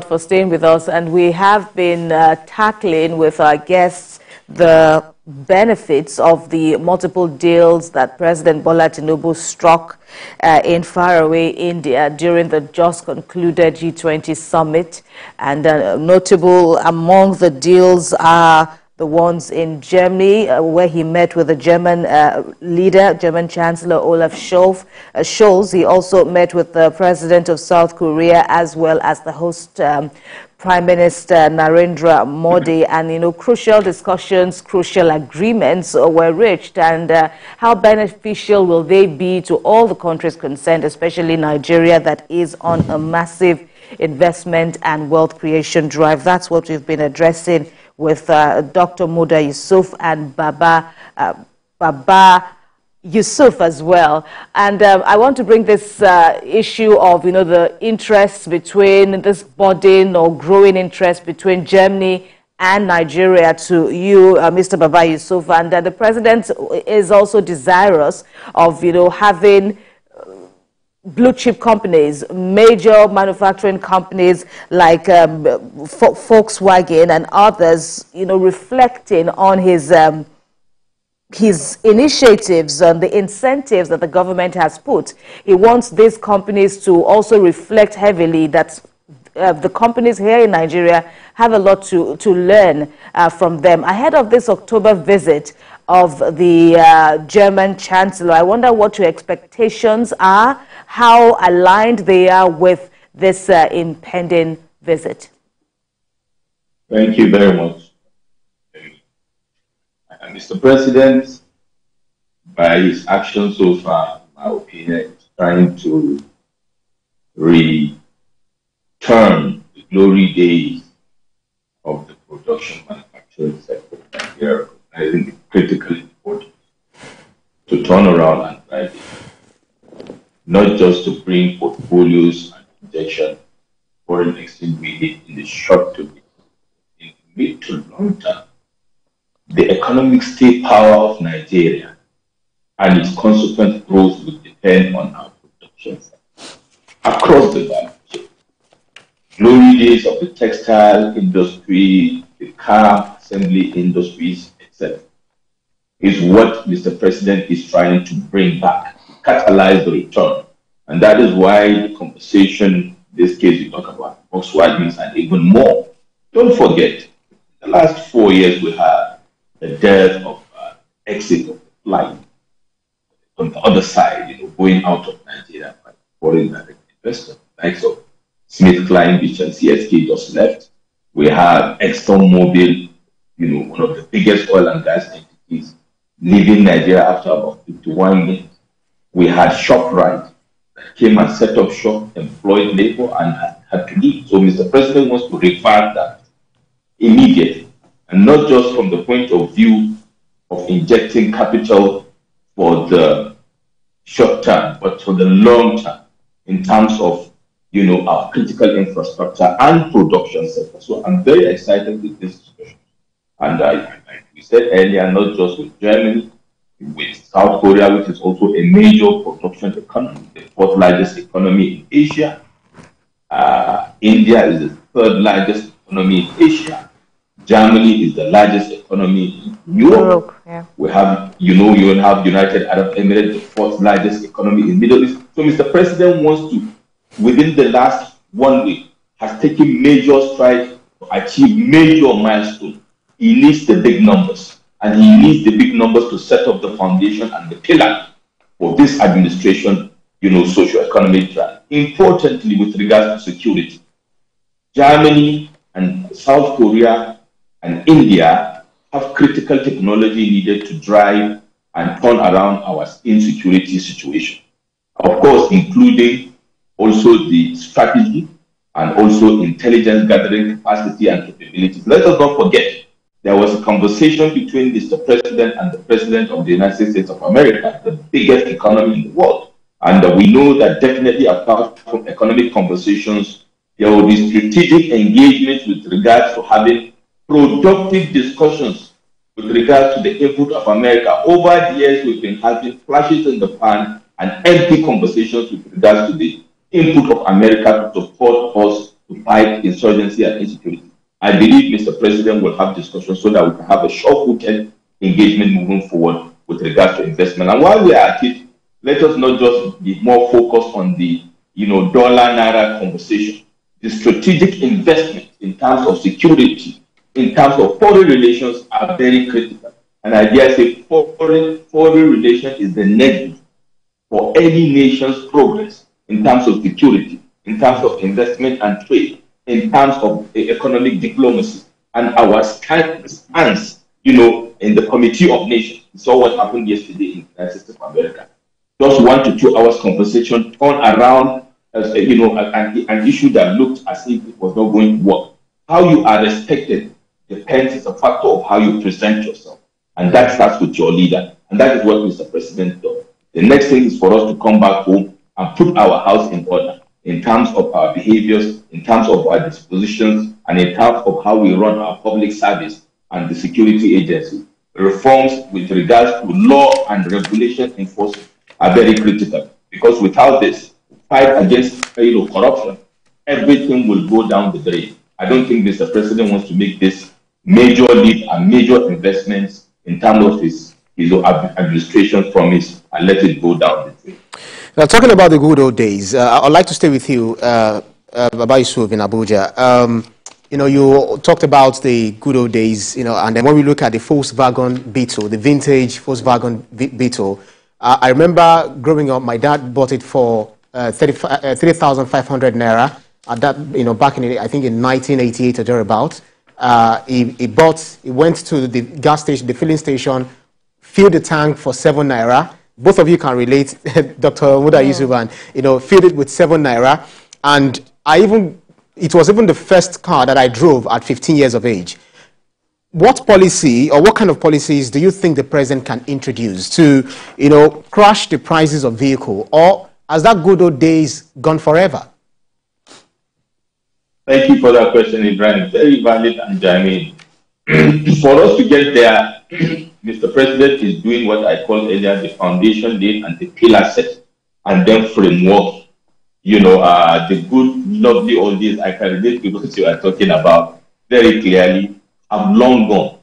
For staying with us, and we have been tackling with our guests the benefits of the multiple deals that President Bola Tinubu struck in faraway India during the just concluded G20 summit. And notable among the deals are the ones in Germany, where he met with the German leader, German Chancellor Olaf Scholz. He also met with the President of South Korea, as well as the host Prime Minister Narendra Modi. And, crucial discussions, crucial agreements were reached. And how beneficial will they be to all the countries concerned, especially Nigeria, that is on a massive investment and wealth creation drive? That's what we've been addressing with Dr. Muda Yusuf and Baba Yusuf as well. And I want to bring this issue of, the interest between this budding or growing interest between Germany and Nigeria to you, Mr. Baba Yusuf. And the president is also desirous of, having blue chip companies, major manufacturing companies like Volkswagen and others, reflecting on his initiatives and the incentives that the government has put. He wants these companies to also reflect heavily that the companies here in Nigeria have a lot to learn from them. Ahead of this October visit of the German Chancellor, I wonder what your expectations are, how aligned they are with this impending visit. Thank you very much. Mr. President, by his actions so far, in my opinion, is trying to return the glory days of the production manufacturing sector in Nigeria, recognizing the critical importance to turn around and drive it, not just to bring portfolios and injection foreign exchange relief in the short term, in the mid to long term. The economic state power of Nigeria and its consequent growth will depend on our production across the value chain. Glory days of the textile industry, the car assembly industries, etc., is what Mr. President is trying to bring back, catalyze the return. And that is why the conversation, in this case, we talk about Volkswagen and even more. Don't forget, the last 4 years we had the death of exit of flight on the other side, going out of Nigeria by foreign direct investors, like so SmithKline Beach and CSK just left. We have ExxonMobil, one of the biggest oil and gas entities, leaving Nigeria after about 51 years. We had ShopRite that came and set up shop, employed labor, and had to leave. So Mr. President wants to revert that immediately, and not just from the point of view of injecting capital for the short term, but for the long term, in terms of our critical infrastructure and production sector. So I'm very excited with this discussion. And like we said earlier, not just with Germany, with South Korea, which is also a major production economy, the fourth largest economy in Asia. India is the third largest economy in Asia. Germany is the largest economy in Europe. Yeah. We have, you will have United Arab Emirates, the fourth largest economy in the Middle East. So Mr. President wants to, within the last 1 week, has taken major strides to achieve major milestones. He needs the big numbers, and he needs the big numbers to set up the foundation and the pillar for this administration, socio-economic drive. Importantly, with regards to security, Germany and South Korea and India have critical technology needed to drive and turn around our insecurity situation. Of course, including also the strategy and also intelligence gathering capacity and capabilities. Let us not forget, there was a conversation between Mr. President and the President of the United States of America, the biggest economy in the world. And we know that definitely apart from economic conversations, there will be strategic engagement with regards to having productive discussions with regard to the input of America. Over the years, we've been having flashes in the pan and empty conversations with regards to the input of America to support us to to fight insurgency and insecurity. I believe Mr. President will have discussions so that we can have a sure-footed engagement moving forward with regards to investment. And while we are at it, let us not just be more focused on the dollar-naira conversation. The strategic investment in terms of security, in terms of foreign relations are very critical. And I dare say foreign relations is the next for any nation's progress in terms of security, in terms of investment and trade, in terms of economic diplomacy, and our stance, in the Committee of Nations. We saw what happened yesterday in the United States of America. Just 1 to 2 hours conversation turned around, an issue that looked as if it was not going to work. How you are respected depends, it's a factor of how you present yourself. And that starts with your leader. And that is what Mr. President does. The next thing is for us to come back home and put our house in order in terms of our behaviors, in terms of our dispositions, and in terms of how we run our public service and the security agency. Reforms with regards to law and regulation enforcement are very critical, because without this fight against corruption, everything will go down the drain. I don't think Mr. President wants to make this major leap and major investments in terms of his administration promise and let it go down the drain. Now, talking about the good old days, I'd like to stay with you, Baba Yusuf in Abuja. You talked about the good old days, and then when we look at the Volkswagen Beetle, the vintage Volkswagen Beetle, I remember growing up, my dad bought it for 3,500 naira. At that, back in, I think in 1988 or thereabout. He went to the gas station, the filling station, filled the tank for 7 naira. Both of you can relate, Dr. Muda Yusuf, and filled it with 7 naira. And it was even the first car that I drove at 15 years of age. What policy or what kind of policies do you think the president can introduce to, crash the prices of vehicle, or has that good old days gone forever? Thank you for that question, Ibrahim. Very valid and genuine. For us to get there, Mr. President is doing what I called earlier the foundation laid and the pillar set, and then framework. The good, lovely old days I can relate to what you are talking about very clearly have long gone.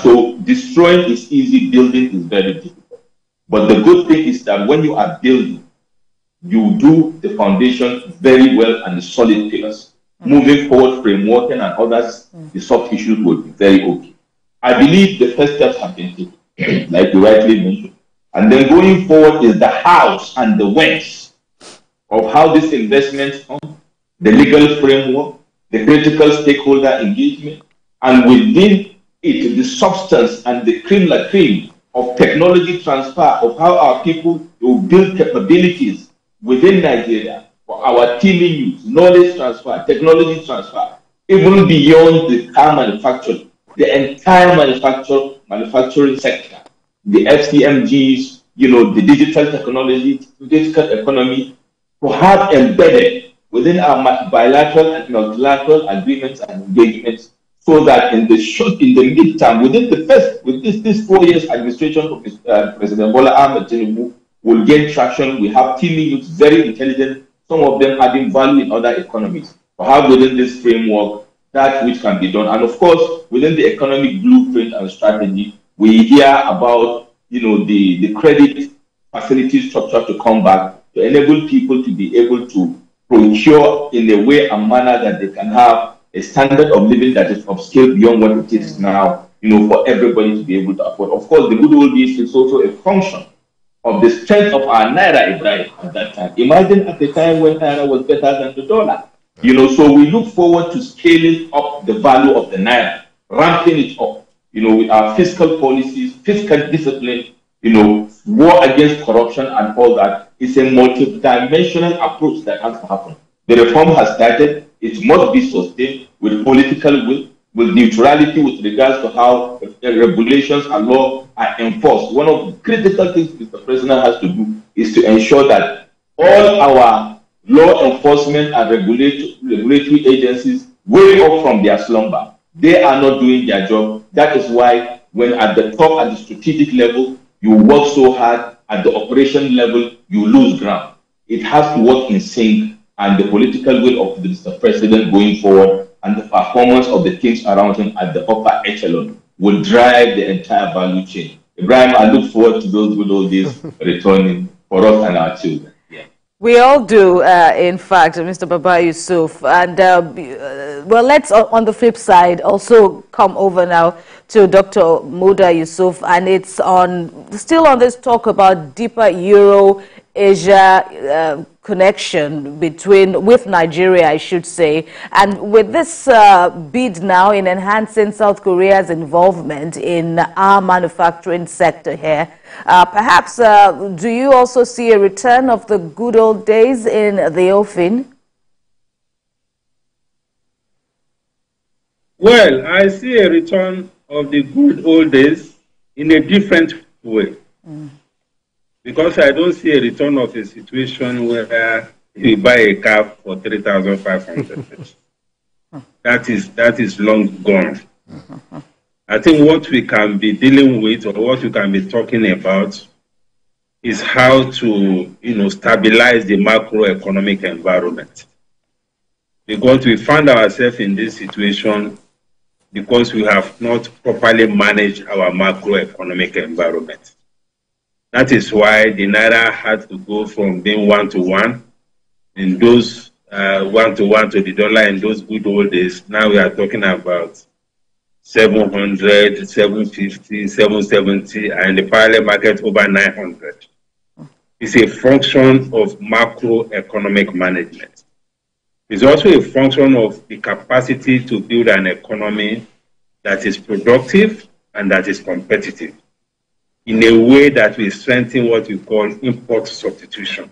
So destroying is easy, building is very difficult. But the good thing is that when you are building, you do the foundation very well and the solid pillars. Moving forward, frameworking and others, the soft issues will be very okay. I believe the first steps have been taken, like you rightly mentioned. And then going forward is the hows and the whens of how this investment comes, the legal framework, the critical stakeholder engagement, and within it, the substance and the cream la cream of technology transfer of how our people will build capabilities within Nigeria for our teaming youth, knowledge transfer, technology transfer, even beyond the car manufacturing, the entire manufacturing sector, the FCMGs, the digital technology, digital economy, to have embedded within our bilateral and multilateral agreements and engagements, so that in the midterm, with this 4 years administration of President Bola Ahmed Tinubu will gain traction. We have teaming youth, very intelligent, some of them adding value in other economies. To have within this framework that which can be done. And of course, within the economic blueprint and strategy, we hear about the credit facility structure to come back to enable people to be able to procure in a way and manner that they can have a standard of living that is upscale beyond what it is now, for everybody to be able to afford. Of course, the good old days is also a function of the strength of our Naira, Ibrahim, at that time. Imagine at the time when Naira was better than the dollar. So we look forward to scaling up the value of the Naira, ramping it up, with our fiscal policies, fiscal discipline, war against corruption and all that. It's a multi-dimensional approach that has to happen. The reform has started. It must be sustained with political will, with neutrality with regards to how regulations and law are enforced. One of the critical things Mr. President has to do is to ensure that all our law enforcement and regulatory agencies wake up from their slumber. They are not doing their job. That is why when at the top, at the strategic level, you work so hard, at the operation level, you lose ground. It has to work in sync and the political will of the Mr. President going forward and the performance of the teams around him at the upper echelon will drive the entire value chain. Ibrahim, I look forward to those good old days returning for us and our children. Yeah. We all do, in fact, Mr. Baba Yusuf. And, well, let's, on the flip side, also come over now to Dr. Muda Yusuf. And it's still on this talk about deeper Euro-Asia connection with Nigeria, I should say. And with this bid now in enhancing South Korea's involvement in our manufacturing sector here, perhaps do you also see a return of the good old days in the offing? Well, I see a return of the good old days in a different way. Because I don't see a return of a situation where you buy a car for 3,500. That is long gone. I think what we can be dealing with, or what we can be talking about, is how to, stabilize the macroeconomic environment. Because we found ourselves in this situation because we have not properly managed our macroeconomic environment. That is why the Naira had to go from being 1-to-1 in those 1-to-1 to the dollar in those good old days. Now we are talking about 700, 750, 770, and the parallel market over 900. It's a function of macroeconomic management. It's also a function of the capacity to build an economy that is productive and that is competitive, in a way that will strengthen what we call import substitution.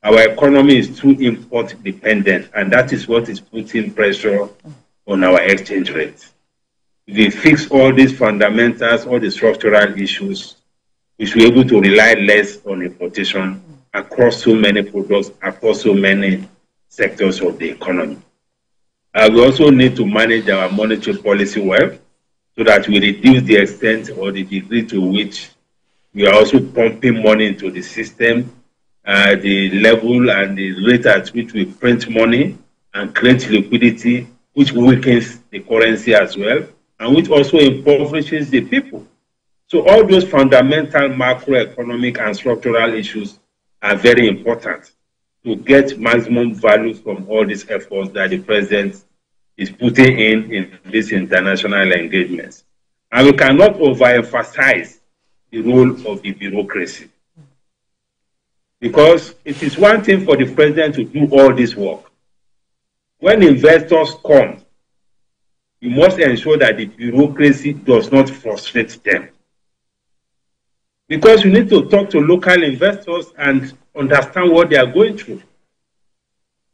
Our economy is too import dependent, and that is what is putting pressure on our exchange rate. If we fix all these fundamentals, all the structural issues, we should be able to rely less on importation across so many products, across so many sectors of the economy. We also need to manage our monetary policy well, so that we reduce the extent or the degree to which we are also pumping money into the system, the level and the rate at which we print money and create liquidity, which weakens the currency as well, and which also impoverishes the people. So all those fundamental macroeconomic and structural issues are very important to get maximum value from all these efforts that the president is putting in these international engagements. And we cannot overemphasize the role of the bureaucracy. Because it is one thing for the president to do all this work. When investors come, you must ensure that the bureaucracy does not frustrate them. Because you need to talk to local investors and understand what they are going through.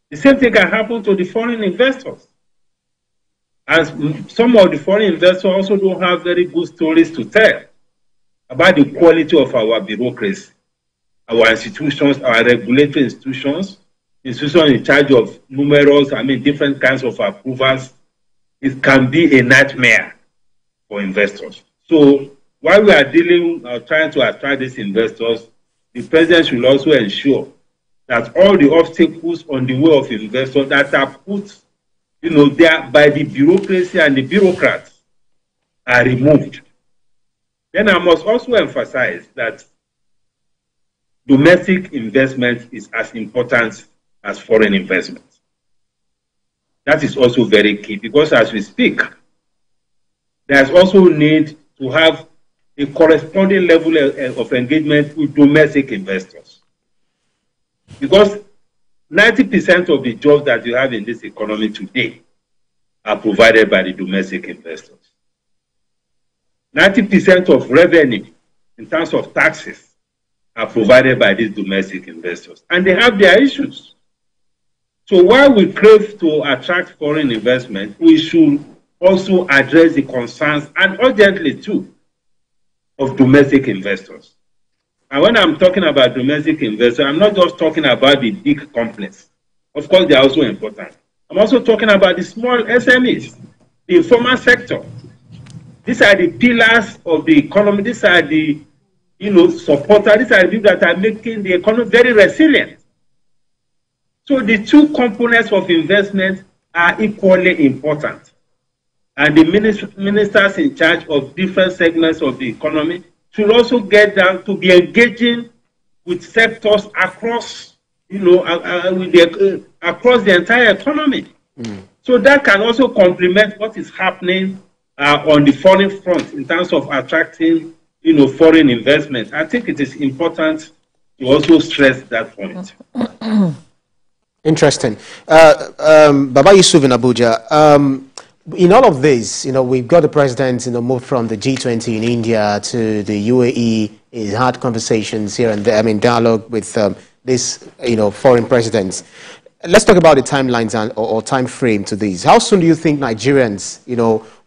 The same thing can happen to the foreign investors. And some of the foreign investors also don't have very good stories to tell about the quality of our bureaucracy, our institutions, our regulatory institutions in charge of numerous, different kinds of approvals. It can be a nightmare for investors. So while we are trying to attract these investors, the president should also ensure that all the obstacles on the way of investors that are put there by the bureaucracy and the bureaucrats are removed. Then I must also emphasize that domestic investment is as important as foreign investment. That is also very key, because as we speak, there's also need to have a corresponding level of engagement with domestic investors. Because 90% of the jobs that you have in this economy today are provided by the domestic investors. 90% of revenue in terms of taxes are provided by these domestic investors. And they have their issues. So while we crave to attract foreign investment, we should also address the concerns, and urgently too, of domestic investors. And when I'm talking about domestic investors, I'm not just talking about the big companies. Of course, they are also important. I'm also talking about the small SMEs, the informal sector. These are the pillars of the economy. These are the supporters. These are the people that are making the economy very resilient. So the two components of investment are equally important. And the ministers in charge of different segments of the economy should also get down to be engaging with sectors across, across the entire economy. So that can also complement what is happening on the foreign front in terms of attracting, foreign investment. I think it is important to also stress that point. Interesting. Baba Yusuf in Abuja, in all of this, we've got the president, moved from the G20 in India to the UAE. He's had conversations here and there, dialogue with these, foreign presidents. Let's talk about the timelines or time frame to these. How soon do you think Nigerians,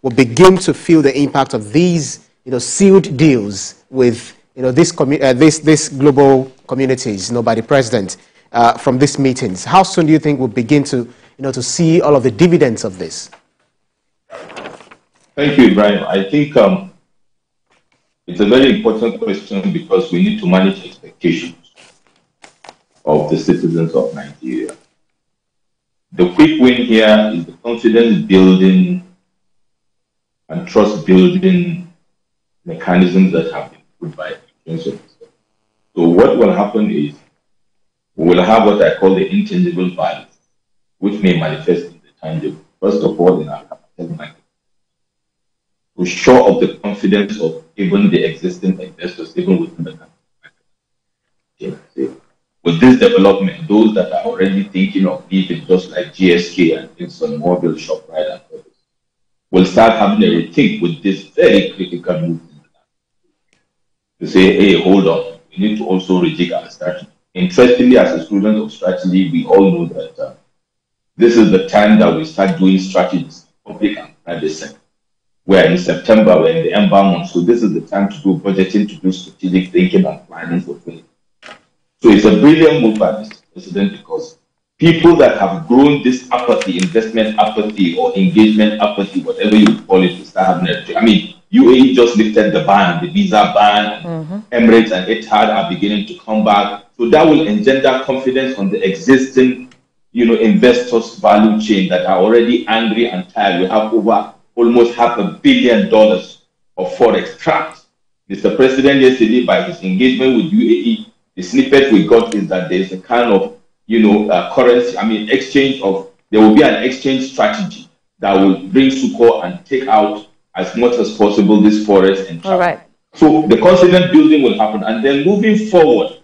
will begin to feel the impact of these, sealed deals with, this global communities, by the president from these meetings? How soon do you think we'll begin to, to see all of the dividends of this? Thank you, Ibrahim. I think it's a very important question because we need to manage expectations of the citizens of Nigeria. The quick win here is the confidence building and trust building mechanisms that have been put by the. So what will happen is we will have what I call the intangible values, which may manifest in the tangible. First of all, in our capital market, to show up the confidence of even the existing investors, even within the capital market. With this development, those that are already thinking of leaving, just like GSK and Exxon Mobil, ShopRite, and others, will start having a rethink with this very critical move to say, hey, hold on, we need to also rejig our strategy. Interestingly, as a student of strategy, we all know that this is the time that we start doing strategies, public and private sector. We're in September, we're in the ember month, so this is the time to do budgeting, to do strategic thinking and planning for 2020. So it's a brilliant move by Mr. President because people that have grown this apathy, investment apathy or engagement apathy, whatever you call it, to start having a UAE just lifted the ban, the visa ban, Emirates and Etihad are beginning to come back. So that will engender confidence on the existing, investors' value chain that are already angry and tired. We have over almost $500 million of forex trapped. Mr. President yesterday, by his engagement with UAE, the snippet we got is that there's a kind of, currency, exchange of, there will be an exchange strategy that will bring support and take out as much as possible this forex and trap. All right. So the confidence building will happen. And then moving forward,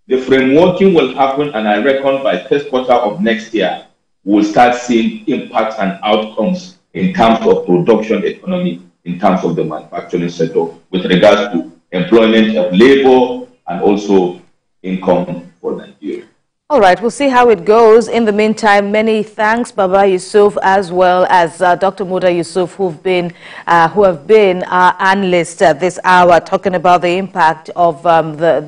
the frameworking will happen. And I reckon by first quarter of next year, we'll start seeing impacts and outcomes in terms of production economy, in terms of the manufacturing sector, with regards to employment of labor and also income for Nigeria. All right, we'll see how it goes. In the meantime, many thanks, Baba Yusuf, as well as Dr. Muda Yusuf, who have been our analysts this hour, talking about the impact of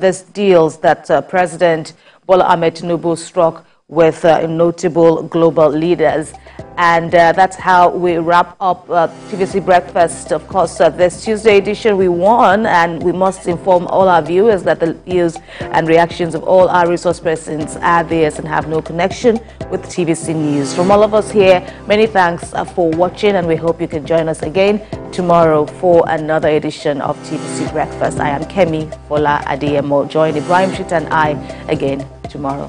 these deals that President Bola Ahmed Tinubu struck with notable global leaders. And that's how we wrap up TVC Breakfast. Of course, this Tuesday edition we won, and we must inform all our viewers that the views and reactions of all our resource persons are theirs and have no connection with TVC News. From all of us here, many thanks for watching, and we hope you can join us again tomorrow for another edition of TVC Breakfast. I am Kemi Fola Adeyemo. Join Ibrahim Shit and I again tomorrow.